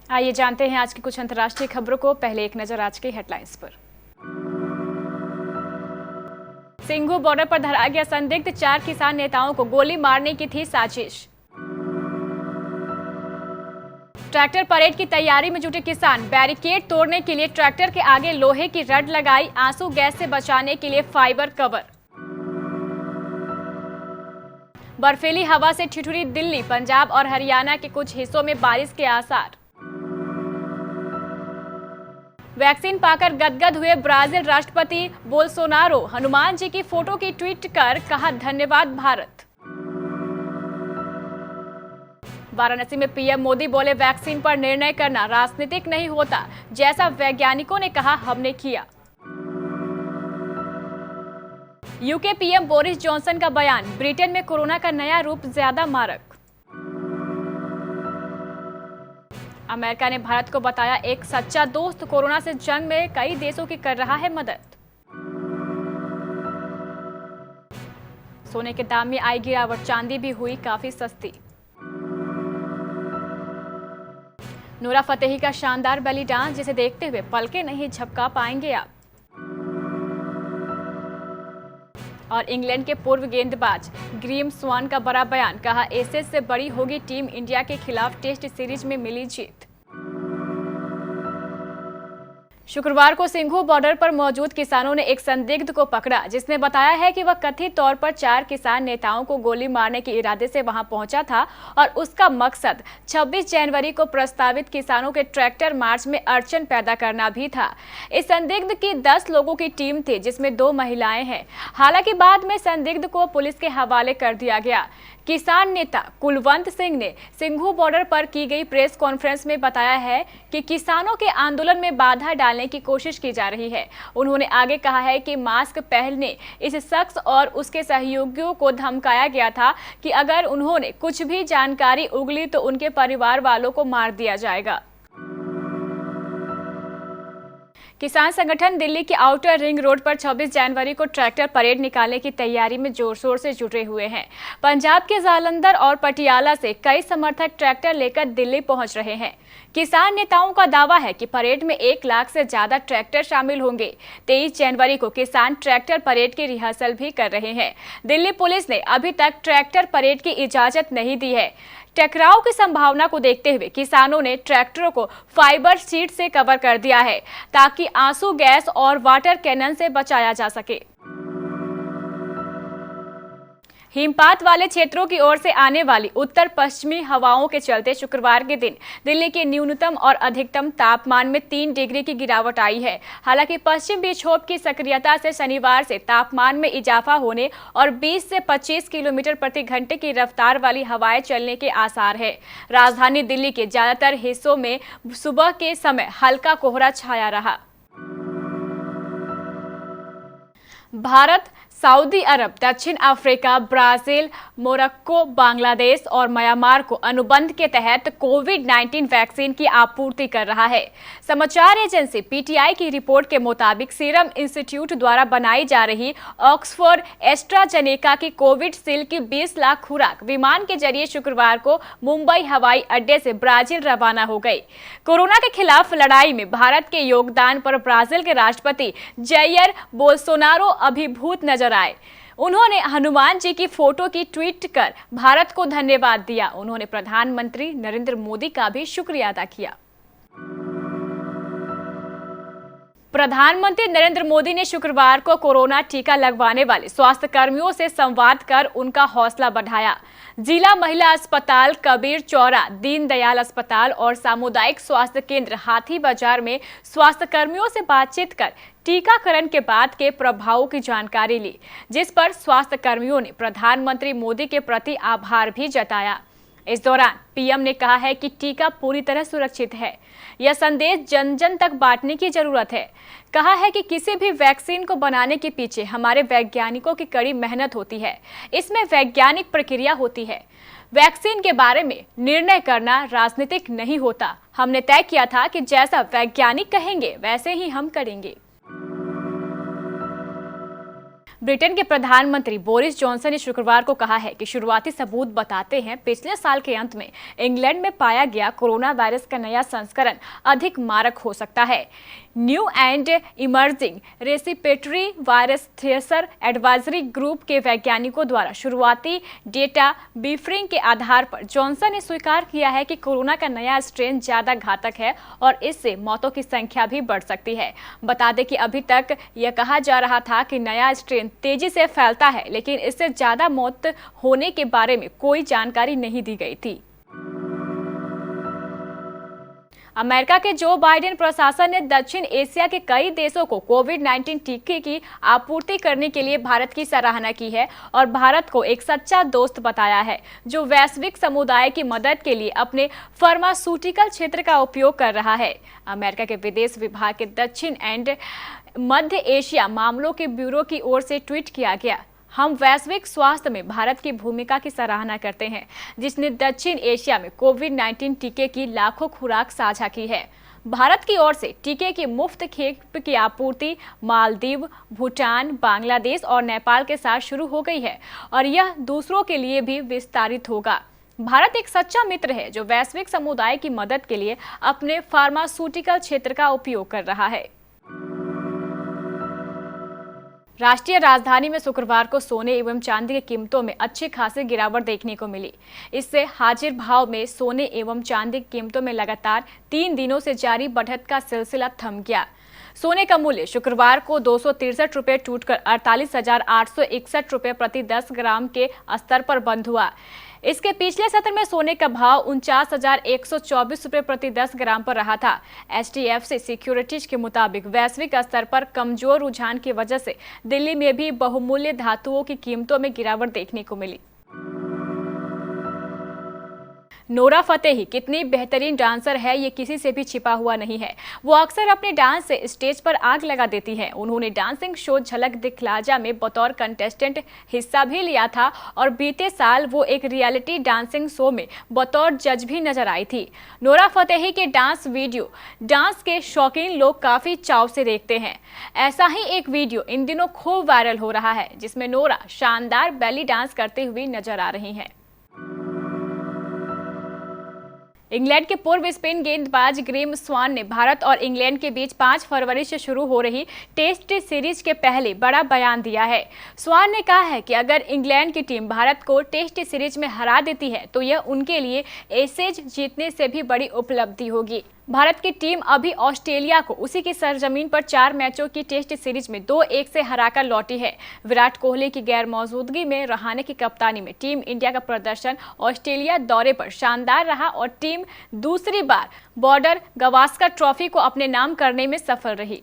आइए जानते हैं आज की कुछ अंतर्राष्ट्रीय खबरों को। पहले एक नजर आज की हेडलाइंस पर। सिंघू बॉर्डर पर धरा गया संदिग्ध, 4 किसान नेताओं को गोली मारने की थी साजिश। ट्रैक्टर परेड की तैयारी में जुटे किसान, बैरिकेड तोड़ने के लिए ट्रैक्टर के आगे लोहे की रड लगाई, आंसू गैस से बचाने के लिए फाइबर कवर। बर्फीली हवा से ठिठुरी दिल्ली, पंजाब और हरियाणा के कुछ हिस्सों में बारिश के आसार। वैक्सीन पाकर गदगद हुए ब्राजील राष्ट्रपति बोल्सोनारो, हनुमान जी की फोटो की ट्वीट कर कहा धन्यवाद भारत। वाराणसी में पीएम मोदी बोले वैक्सीन पर निर्णय करना राजनीतिक नहीं होता, जैसा वैज्ञानिकों ने कहा हमने किया। यूके पीएम बोरिस जॉनसन का बयान, ब्रिटेन में कोरोना का नया रूप ज्यादा मारक। अमेरिका ने भारत को बताया एक सच्चा दोस्त, कोरोना से जंग में कई देशों की कर रहा है मदद। सोने के दाम में आई गिरावट, चांदी भी हुई काफी सस्ती। नूरा फतेही का शानदार बेली डांस, जिसे देखते हुए पलके नहीं झपका पाएंगे आप। और इंग्लैंड के पूर्व गेंदबाज ग्रीम स्वान का बड़ा बयान, कहा एसेज से बड़ी होगी टीम इंडिया के खिलाफ टेस्ट सीरीज में मिली जीत। शुक्रवार को सिंघू बॉर्डर पर मौजूद किसानों ने एक संदिग्ध को पकड़ा, जिसने बताया है कि वह कथित तौर पर 4 किसान नेताओं को गोली मारने के इरादे से वहां पहुंचा था और उसका मकसद 26 जनवरी को प्रस्तावित किसानों के ट्रैक्टर मार्च में अड़चन पैदा करना भी था। इस संदिग्ध की 10 लोगों की टीम थी, जिसमें 2 महिलाएं हैं। हालांकि बाद में संदिग्ध को पुलिस के हवाले कर दिया गया। किसान नेता कुलवंत सिंह ने सिंघू बॉर्डर पर की गई प्रेस कॉन्फ्रेंस में बताया है कि किसानों के आंदोलन में बाधा डालने की कोशिश की जा रही है। उन्होंने आगे कहा है कि मास्क पहनने इस शख्स और उसके सहयोगियों को धमकाया गया था कि अगर उन्होंने कुछ भी जानकारी उगली तो उनके परिवार वालों को मार दिया जाएगा। किसान संगठन दिल्ली के आउटर रिंग रोड पर 26 जनवरी को ट्रैक्टर परेड निकालने की तैयारी में जोर शोर से जुटे हुए हैं। पंजाब के जालंधर और पटियाला से कई समर्थक ट्रैक्टर लेकर दिल्ली पहुंच रहे हैं। किसान नेताओं का दावा है कि परेड में 1 लाख से ज्यादा ट्रैक्टर शामिल होंगे। 23 जनवरी को किसान ट्रैक्टर परेड की रिहर्सल भी कर रहे हैं। दिल्ली पुलिस ने अभी तक ट्रैक्टर परेड की इजाजत नहीं दी है। टकराव की संभावना को देखते हुए किसानों ने ट्रैक्टरों को फाइबर शीट से कवर कर दिया है, ताकि आंसू गैस और वाटर कैनन से बचाया जा सके। हिमपात वाले क्षेत्रों की ओर से आने वाली उत्तर पश्चिमी हवाओं के चलते शुक्रवार के दिन दिल्ली के न्यूनतम और अधिकतम तापमान में 3 डिग्री की गिरावट आई है। हालांकि पश्चिम विक्षोभ की सक्रियता से शनिवार से तापमान में इजाफा होने और 20 से 25 किलोमीटर प्रति घंटे की रफ्तार वाली हवाएं चलने के आसार है। राजधानी दिल्ली के ज्यादातर हिस्सों में सुबह के समय हल्का कोहरा छाया रहा। भारत, सऊदी अरब, दक्षिण अफ्रीका, ब्राजील, मोरक्को, बांग्लादेश और म्यांमार को अनुबंध के तहत कोविड-19 वैक्सीन की आपूर्ति कर रहा है। समाचार एजेंसी पीटीआई की रिपोर्ट के मुताबिक सीरम इंस्टीट्यूट द्वारा बनाई जा रही ऑक्सफोर्ड एस्ट्राजेनेका की कोविडशील्ड की 20 लाख खुराक विमान के जरिए शुक्रवार को मुंबई हवाई अड्डे से ब्राजील रवाना हो गई। कोरोना के खिलाफ लड़ाई में भारत के योगदान पर ब्राजील के राष्ट्रपति जाइर बोल्सोनारो अभिभूत नजर आए। उन्होंने हनुमान जी की फोटो की ट्वीट कर भारत को धन्यवाद दिया। उन्होंने प्रधानमंत्री नरेंद्र मोदी का भी शुक्रिया अदा किया। प्रधानमंत्री नरेंद्र मोदी ने शुक्रवार को कोरोना टीका लगवाने वाले स्वास्थ्य कर्मियों से संवाद कर उनका हौसला बढ़ाया। जिला महिला अस्पताल कबीर चौरा, दीनदयाल अस्पताल और सामुदायिक स्वास्थ्य केंद्र हाथी बाजार में स्वास्थ्य कर्मियों से बातचीत कर टीकाकरण के बाद के प्रभावों की जानकारी ली, जिस पर स्वास्थ्य कर्मियों ने प्रधानमंत्री मोदी के प्रति आभार भी जताया। इस दौरान पीएम ने कहा है कि टीका पूरी तरह सुरक्षित है। यह संदेश जन जन तक बांटने की जरूरत है। कहा है कि किसी भी वैक्सीन को बनाने के पीछे हमारे वैज्ञानिकों की कड़ी मेहनत होती है। इसमें वैज्ञानिक प्रक्रिया होती है। वैक्सीन के बारे में निर्णय करना राजनीतिक नहीं होता। हमने तय किया था कि जैसा वैज्ञानिक कहेंगे वैसे ही हम करेंगे। ब्रिटेन के प्रधानमंत्री बोरिस जॉनसन ने शुक्रवार को कहा है कि शुरुआती सबूत बताते हैं पिछले साल के अंत में इंग्लैंड में पाया गया कोरोना वायरस का नया संस्करण अधिक मारक हो सकता है। New and emerging respiratory virus thresher advisory group के वैज्ञानिकों द्वारा शुरुआती डेटा ब्रीफिंग के आधार पर जॉनसन ने स्वीकार किया है कि कोरोना का नया स्ट्रेन ज्यादा घातक है और इससे मौतों की संख्या भी बढ़ सकती है। बता दें कि अभी तक यह कहा जा रहा था कि नया स्ट्रेन तेजी से फैलता है, लेकिन इससे ज्यादा मौत होने के बारे में कोई जानकारी नहीं दी गई थी। अमेरिका के जो बाइडेन प्रशासन ने दक्षिण एशिया के कई देशों को कोविड-19 टीके की आपूर्ति करने के लिए भारत की सराहना की है और भारत को एक सच्चा दोस्त बताया है जो वैश्विक समुदाय की मदद के लिए अपने फार्मास्यूटिकल क्षेत्र का उपयोग कर रहा है। अमेरिका के विदेश विभाग के दक्षिण एंड मध्य एशिया मामलों के ब्यूरो की ओर से ट्वीट किया गया। हम वैश्विक स्वास्थ्य में भारत की भूमिका की सराहना करते हैं, जिसने दक्षिण एशिया में कोविड-19 टीके की लाखों खुराक साझा की है। भारत की ओर से टीके की मुफ्त खेप की आपूर्ति मालदीव, भूटान, बांग्लादेश और नेपाल के साथ शुरू हो गई है और यह दूसरों के लिए भी विस्तारित होगा। भारत एक सच्चा मित्र है जो वैश्विक समुदाय की मदद के लिए अपने फार्मास्यूटिकल क्षेत्र का उपयोग कर रहा है। राष्ट्रीय राजधानी में शुक्रवार को सोने एवं चांदी की कीमतों में अच्छी खासी गिरावट देखने को मिली। इससे हाजिर भाव में सोने एवं चांदी की कीमतों में लगातार 3 दिनों से जारी बढ़त का सिलसिला थम गया। सोने का मूल्य शुक्रवार को 263 रुपये टूटकर 48,861 रुपये प्रति 10 ग्राम के स्तर पर बंद हुआ। इसके पिछले सत्र में सोने का भाव 49,124 रुपये प्रति 10 ग्राम पर रहा था। HDFC सिक्योरिटीज के मुताबिक वैश्विक स्तर पर कमजोर रुझान की वजह से दिल्ली में भी बहुमूल्य धातुओं की कीमतों में गिरावट देखने को मिली। नोरा फतेही कितनी बेहतरीन डांसर है ये किसी से भी छिपा हुआ नहीं है। वो अक्सर अपने डांस से स्टेज पर आग लगा देती है। उन्होंने डांसिंग शो झलक दिखलाजा में बतौर कंटेस्टेंट हिस्सा भी लिया था और बीते साल वो एक रियलिटी डांसिंग शो में बतौर जज भी नजर आई थी। नोरा फतेही के डांस के शौकीन लोग काफी चाव से देखते हैं। ऐसा ही एक वीडियो इन दिनों खूब वायरल हो रहा है जिसमें नोरा शानदार बेली डांस करते हुए नजर आ रही हैं। इंग्लैंड के पूर्व स्पिन गेंदबाज ग्रेम स्वान ने भारत और इंग्लैंड के बीच 5 फरवरी से शुरू हो रही टेस्ट सीरीज के पहले बड़ा बयान दिया है। स्वान ने कहा है कि अगर इंग्लैंड की टीम भारत को टेस्ट सीरीज में हरा देती है तो यह उनके लिए एशेज जीतने से भी बड़ी उपलब्धि होगी। भारत की टीम अभी ऑस्ट्रेलिया को उसी की सरजमीन पर 4 मैचों की टेस्ट सीरीज में 2-1 से हराकर लौटी है। विराट कोहली की गैर मौजूदगी में रहाणे की कप्तानी में टीम इंडिया का प्रदर्शन ऑस्ट्रेलिया दौरे पर शानदार रहा और टीम दूसरी बार बॉर्डर गावस्कर ट्रॉफी को अपने नाम करने में सफल रही।